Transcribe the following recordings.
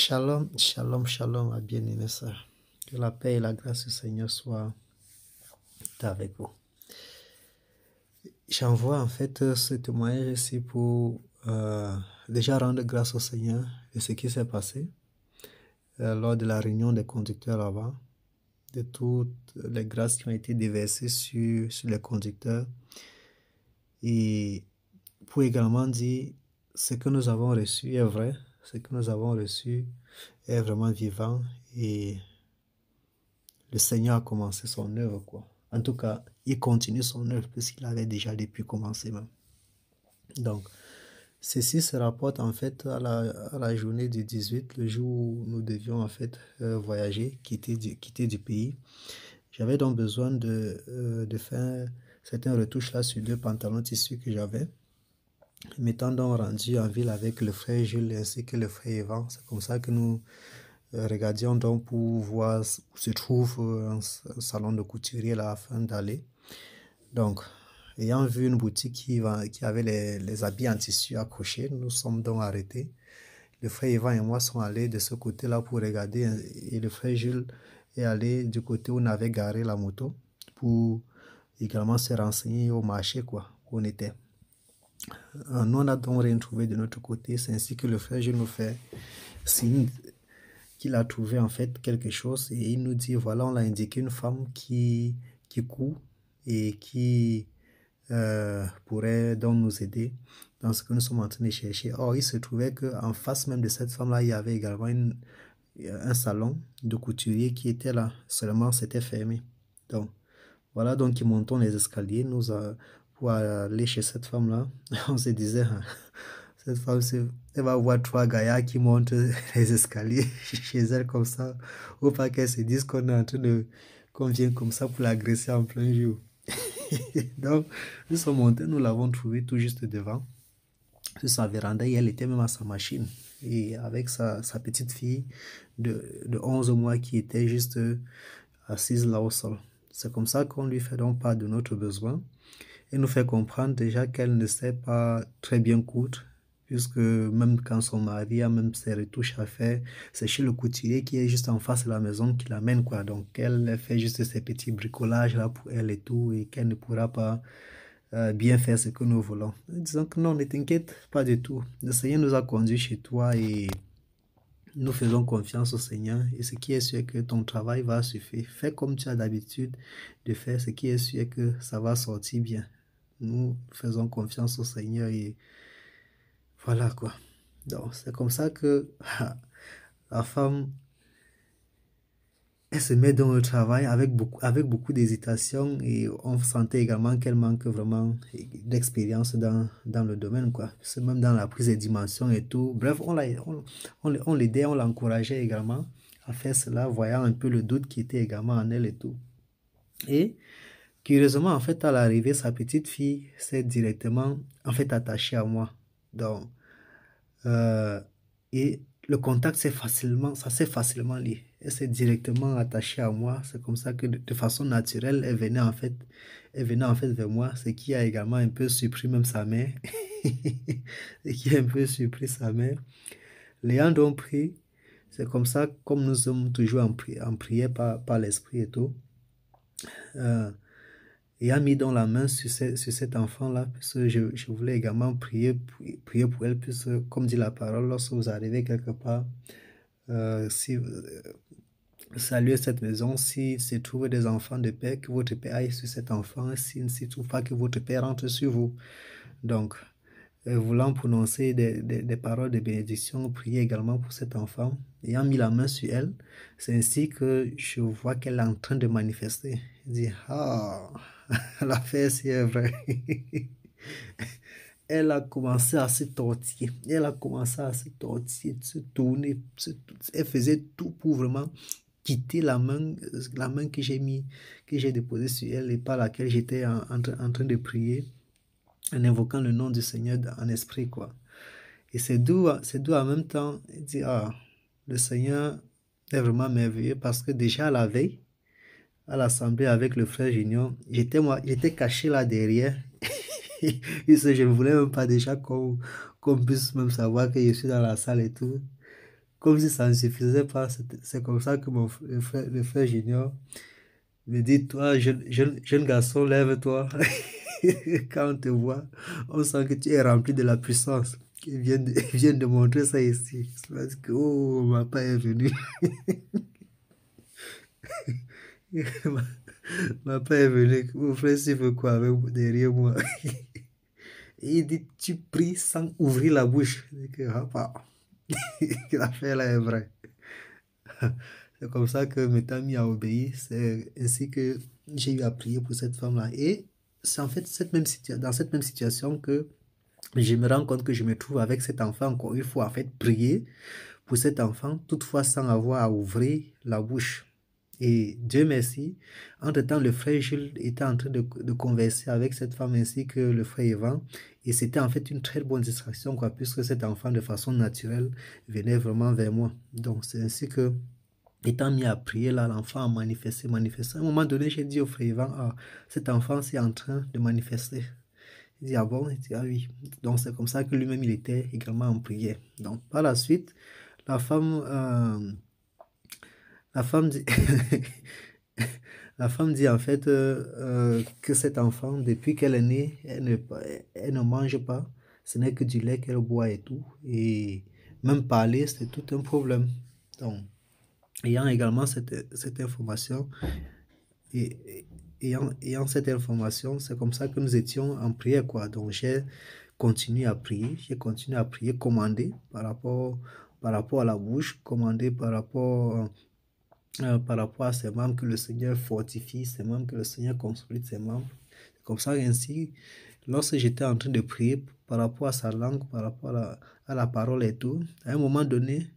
Shalom, shalom, shalom, ma bien-aimée sœur. Que la paix et la grâce du Seigneur soient avec vous. J'envoie en fait ce témoignage ici pour déjà rendre grâce au Seigneur de ce qui s'est passé lors de la réunion des conducteurs là-bas, de toutes les grâces qui ont été déversées sur les conducteurs, et pour également dire ce que nous avons reçu est vrai, ce que nous avons reçu est vraiment vivant, et le Seigneur a commencé son œuvre, quoi. En tout cas, il continue son œuvre puisqu'il avait déjà depuis commencé même. Donc, ceci se rapporte en fait à la journée du 18, le jour où nous devions en fait voyager, quitter du pays. J'avais donc besoin de faire certaines retouches là sur 2 pantalons tissus que j'avais. M'étant donc rendu en ville avec le frère Jules ainsi que le frère Evan, c'est comme ça que nous regardions donc pour voir où se trouve un salon de couturier là afin d'aller. Donc, ayant vu une boutique qui avait les habits en tissu accrochés, nous sommes donc arrêtés. Le frère Evan et moi sommes allés de ce côté-là pour regarder, et le frère Jules est allé du côté où on avait garé la moto pour également se renseigner au marché, quoi, où on était. Nous, on n'a donc rien trouvé de notre côté. C'est ainsi que le frère Jules nous fait signe qu'il a trouvé en fait quelque chose, et il nous dit, voilà, on l'a indiqué une femme qui coud et qui pourrait donc nous aider dans ce que nous sommes en train de chercher. Or, il se trouvait qu'en face même de cette femme-là, il y avait également un salon de couturier qui était là, seulement c'était fermé. Donc, voilà, donc ils montent les escaliers pour aller chez cette femme-là. On se disait, hein, cette femme, elle va voir 3 gaillards qui montent les escaliers chez elle comme ça, ou pas qu'elle se dise qu'on vient comme ça pour l'agresser en plein jour. Donc, nous sommes montés, nous l'avons trouvée tout juste devant, sur sa véranda, et elle était même à sa machine, et avec sa petite fille de 11 mois qui était juste assise là au sol. C'est comme ça qu'on lui fait donc part de notre besoin, et nous fait comprendre déjà qu'elle ne sait pas très bien coudre, puisque même quand son mari a même ses retouches à faire, c'est chez le couturier qui est juste en face de la maison qui l'amène, quoi. Donc elle fait juste ces petits bricolages là pour elle et tout, et qu'elle ne pourra pas bien faire ce que nous voulons. Disons que non, ne t'inquiète pas du tout. Le Seigneur nous a conduits chez toi, et nous faisons confiance au Seigneur, et ce qui est sûr que ton travail va suffire. Fais comme tu as d'habitude de faire, ce qui est sûr que ça va sortir bien. Nous faisons confiance au Seigneur, et voilà, quoi. Donc, c'est comme ça que la femme, elle se met dans le travail avec beaucoup d'hésitation, et on sentait également qu'elle manque vraiment d'expérience dans le domaine, quoi. C'est même dans la prise de dimension et tout. Bref, on l'aidait, on l'encourageait également à faire cela, voyant un peu le doute qui était également en elle et tout. Et curieusement, en fait, à l'arrivée, sa petite fille s'est directement en fait attachée à moi. Donc, et le contact ça s'est facilement lié. Elle s'est directement attachée à moi. C'est comme ça que de façon naturelle, elle venait en fait vers moi, ce qui a également un peu surpris même sa mère. Ce qui a un peu surpris sa mère. L'ayant donc pris, c'est comme ça, comme nous sommes toujours en prière par l'esprit et tout. Et a mis dans la main sur cet enfant-là, puisque je voulais également prier pour elle, puisque, comme dit la parole, lorsque vous arrivez quelque part, si saluez cette maison, s'il se trouve des enfants de paix, que votre paix aille sur cet enfant, s'il ne se trouve pas, que votre paix rentre sur vous. Donc, voulant prononcer des paroles de bénédiction, prier également pour cet enfant, ayant mis la main sur elle, c'est ainsi que je vois qu'elle est en train de manifester. Je dis, ah, l'affaire c'est vrai. Elle a commencé à se tortiller, de se tourner, elle faisait tout pour vraiment quitter la main que j'ai déposée sur elle, et par laquelle j'étais en train de prier, en invoquant le nom du Seigneur en esprit, quoi. Et c'est doux en même temps, dire, ah, le Seigneur est vraiment merveilleux, parce que déjà la veille, à l'assemblée avec le frère Junior, j'étais caché là derrière, et je ne voulais même pas déjà qu'on puisse même savoir que je suis dans la salle et tout. Comme si ça ne suffisait pas, c'est comme ça que le frère Junior me dit, toi, jeune garçon, lève-toi. Quand on te voit, on sent que tu es rempli de la puissance. Il vient de, il vient de montrer ça ici. C'est parce que, oh, ma papa est venu. ma, ma papa est venu. Mon frère, s'il veut quoi avec, derrière moi. Et il dit, tu pries sans ouvrir la bouche. Je dis que, papa, l'affaire là est vraie. C'est comme ça que m'étant mis à obéir. C'est ainsi que j'ai eu à prier pour cette femme-là. Et c'est en fait dans cette même situation que je me rends compte que je me trouve avec cet enfant encore une fois, en fait, prier pour cet enfant, toutefois sans avoir à ouvrir la bouche. Et Dieu merci, entre-temps, le frère Jules était en train de converser avec cette femme ainsi que le frère Yvan. Et c'était en fait une très bonne distraction, quoi, puisque cet enfant, de façon naturelle, venait vraiment vers moi. Donc, c'est ainsi que, étant mis à prier, là, l'enfant a manifesté, manifesté. À un moment donné, j'ai dit au frère Yvan, ah, cet enfant, c'est en train de manifester. Il dit, ah bon? Il dit, ah oui. Donc, c'est comme ça que lui-même, il était également en prière. Donc, par la suite, la femme, euh, la femme dit, la femme dit en fait que cet enfant, depuis qu'elle est née, elle ne mange pas. Ce n'est que du lait qu'elle boit et tout. Et même parler, c'est tout un problème. Donc, ayant également cette information, et ayant cette information, c'est comme ça que nous étions en prière, quoi. Donc, j'ai continué à prier, commander par rapport à la bouche, commander par rapport à ses membres, que le Seigneur fortifie ses membres, que le Seigneur consolide ses membres. C'est comme ça, ainsi, lorsque j'étais en train de prier par rapport à sa langue, par rapport à la parole et tout, à un moment donné,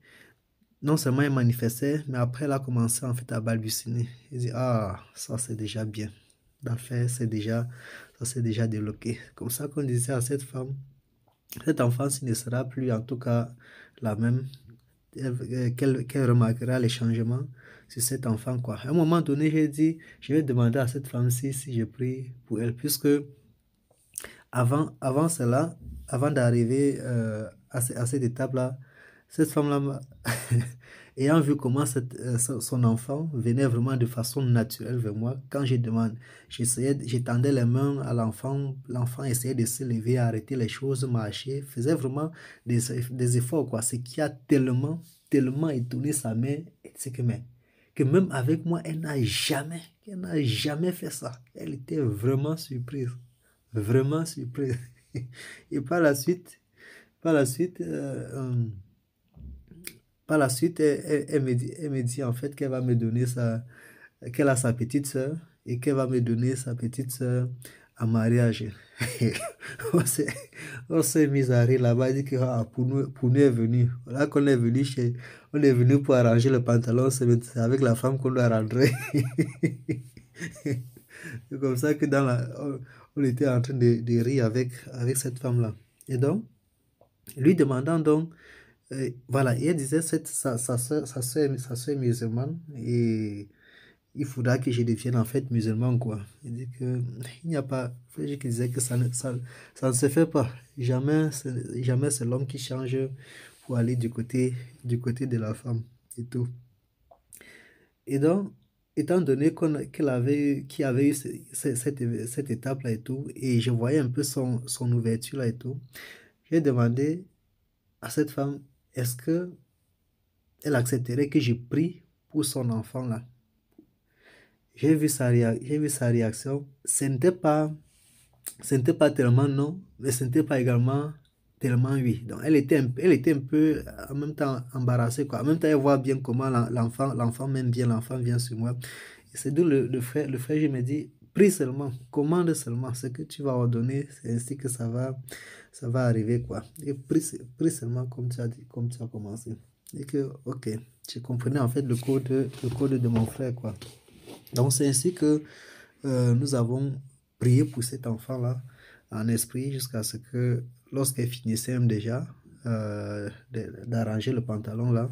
non seulement il manifestait, mais après, il a commencé en fait à balbutier. Il dit, ah, ça c'est déjà bien. L'affaire, ça c'est déjà débloqué. Comme ça qu'on disait à cette femme, cette enfance ne sera plus en tout cas la même, qu'elle remarquera les changements sur cet enfant, quoi. À un moment donné, j'ai dit, je vais demander à cette femme-ci si je prie pour elle, puisque avant cela, avant d'arriver à cette étape-là, cette femme-là, ayant vu comment son enfant venait vraiment de façon naturelle vers moi, quand je demande, j'étendais les mains à l'enfant, l'enfant essayait de se lever, arrêter les choses, marcher, faisait vraiment des efforts, quoi. Ce qui a tellement étonné sa mère, c'est que même avec moi, elle n'a jamais fait ça. Elle était vraiment surprise. Vraiment surprise. Et par la suite, elle me dit en fait qu'elle va me donner qu'elle a sa petite sœur et qu'elle va me donner sa petite sœur en mariage. on s'est, on s'est mis à rire là-bas, dit que ah, pour nous est venu. Là qu'on est venu on est venu pour arranger le pantalon, c'est avec la femme qu'on doit rentrer. C'est comme ça que on était en train de rire avec cette femme-là. Et donc, lui demandant donc, voilà, et elle disait sa soeur est musulmane et il faudra que je devienne en fait musulman, quoi. Il dit que il n'y a pas, Frère qui disait que ça ne se fait pas. Jamais c'est l'homme qui change pour aller du côté de la femme et tout. Et donc, étant donné qu'il avait eu cette étape-là et tout, et je voyais un peu son ouverture là et tout, j'ai demandé à cette femme, est-ce que elle accepterait que je prie pour son enfant là? J'ai vu sa réaction. Ce n'était pas tellement non, mais ce n'était pas également tellement oui. Donc, elle était un peu en même temps embarrassée, quoi. En même temps, elle voit bien comment l'enfant m'aime bien, l'enfant vient sur moi. Et c'est d'où le frère, je me dis, prie seulement, commande seulement ce que tu vas ordonner, c'est ainsi que ça va arriver, quoi. Et prie seulement comme tu as dit, comme tu as commencé. Et que, ok, je comprenais en fait le code de mon frère, quoi. Donc, c'est ainsi que nous avons prié pour cet enfant-là en esprit jusqu'à ce que, lorsqu'elle finissait même déjà d'arranger le pantalon là,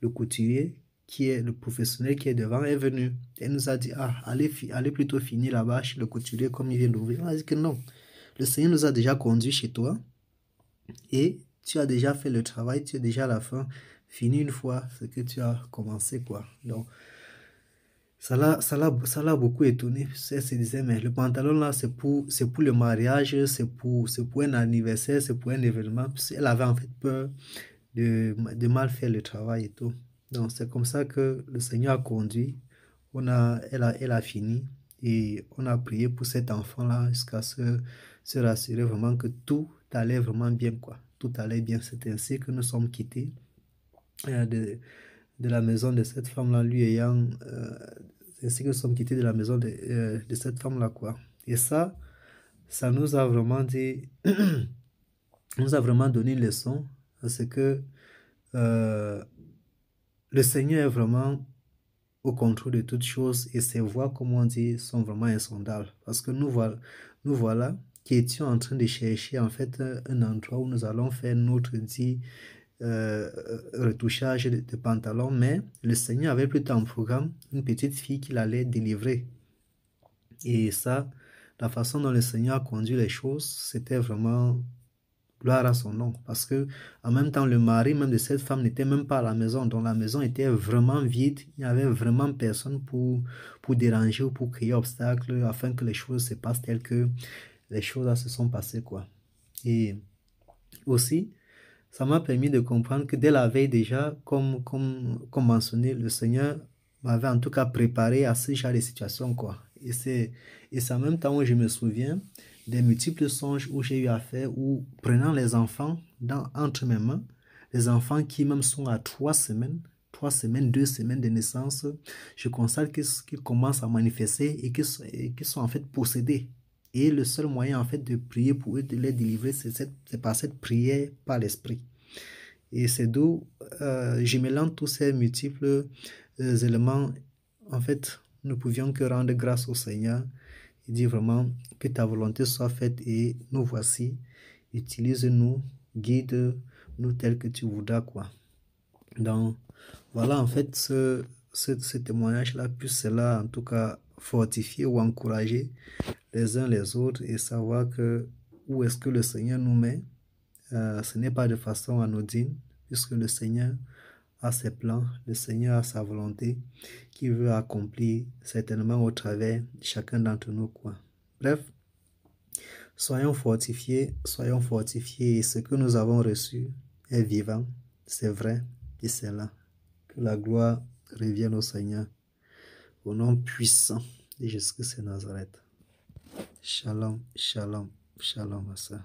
le couturier qui est le professionnel qui est devant est venu. Elle nous a dit, ah, allez plutôt finir là-bas chez le couturier comme il vient d'ouvrir. On a dit que non, le Seigneur nous a déjà conduits chez toi et tu as déjà fait le travail, tu es déjà à la fin, fini une fois ce que tu as commencé, quoi. Donc, ça l'a beaucoup étonné. Elle se disait, mais le pantalon là, c'est pour le mariage, c'est pour un anniversaire, c'est pour un événement. Elle avait en fait peur de mal faire le travail et tout. Donc, c'est comme ça que le Seigneur a conduit. Elle a fini et on a prié pour cet enfant-là jusqu'à se rassurer vraiment que tout allait vraiment bien, quoi. Tout allait bien. C'est ainsi que nous sommes quittés de la maison de cette femme-là, lui ayant. C'est ainsi que nous sommes quittés de la maison de cette femme-là, quoi. Et ça nous a vraiment dit. nous a vraiment donné une leçon parce que euh, le Seigneur est vraiment au contrôle de toutes choses et ses voies, comme on dit, sont vraiment insondables. Parce que nous voilà qui étions en train de chercher en fait un endroit où nous allons faire notre dit retouchage de pantalon, mais le Seigneur avait plutôt en programme une petite fille qu'il allait délivrer. Et ça, la façon dont le Seigneur a conduit les choses, c'était vraiment gloire à son nom. Parce que en même temps, le mari même de cette femme n'était même pas à la maison. Donc la maison était vraiment vide. Il n'y avait vraiment personne pour déranger ou pour créer obstacle afin que les choses se passent telles que les choses là se sont passées, quoi. Et aussi, ça m'a permis de comprendre que dès la veille déjà, comme mentionné, le Seigneur m'avait en tout cas préparé à ce genre de situation, quoi. Et c'est en même temps où je me souviens des multiples songes où j'ai eu à faire, où prenant les enfants entre mes mains, les enfants qui même sont à 3 semaines, 2 semaines de naissance, je constate qu'ils commencent à manifester et qu'ils sont en fait possédés. Et le seul moyen en fait de prier pour eux, de les délivrer, c'est par cette prière par l'esprit. Et c'est d'où je mélange tous ces multiples éléments. En fait, nous pouvions que rendre grâce au Seigneur et dire vraiment que ta volonté soit faite et nous voici. Utilise-nous, guide-nous tel que tu voudras, quoi. Donc, voilà en fait ce témoignage-là, puis cela en tout cas fortifier ou encourager les uns les autres et savoir que où est-ce que le Seigneur nous met. Ce n'est pas de façon anodine, puisque le Seigneur a ses plans, le Seigneur a sa volonté qu'il veut accomplir certainement au travers de chacun d'entre nous, quoi. Bref, soyons fortifiés, et ce que nous avons reçu est vivant, c'est vrai et c'est là. Que la gloire revienne au Seigneur, au nom puissant de Jésus-Christ de Nazareth. Shalom, shalom, shalom à ça.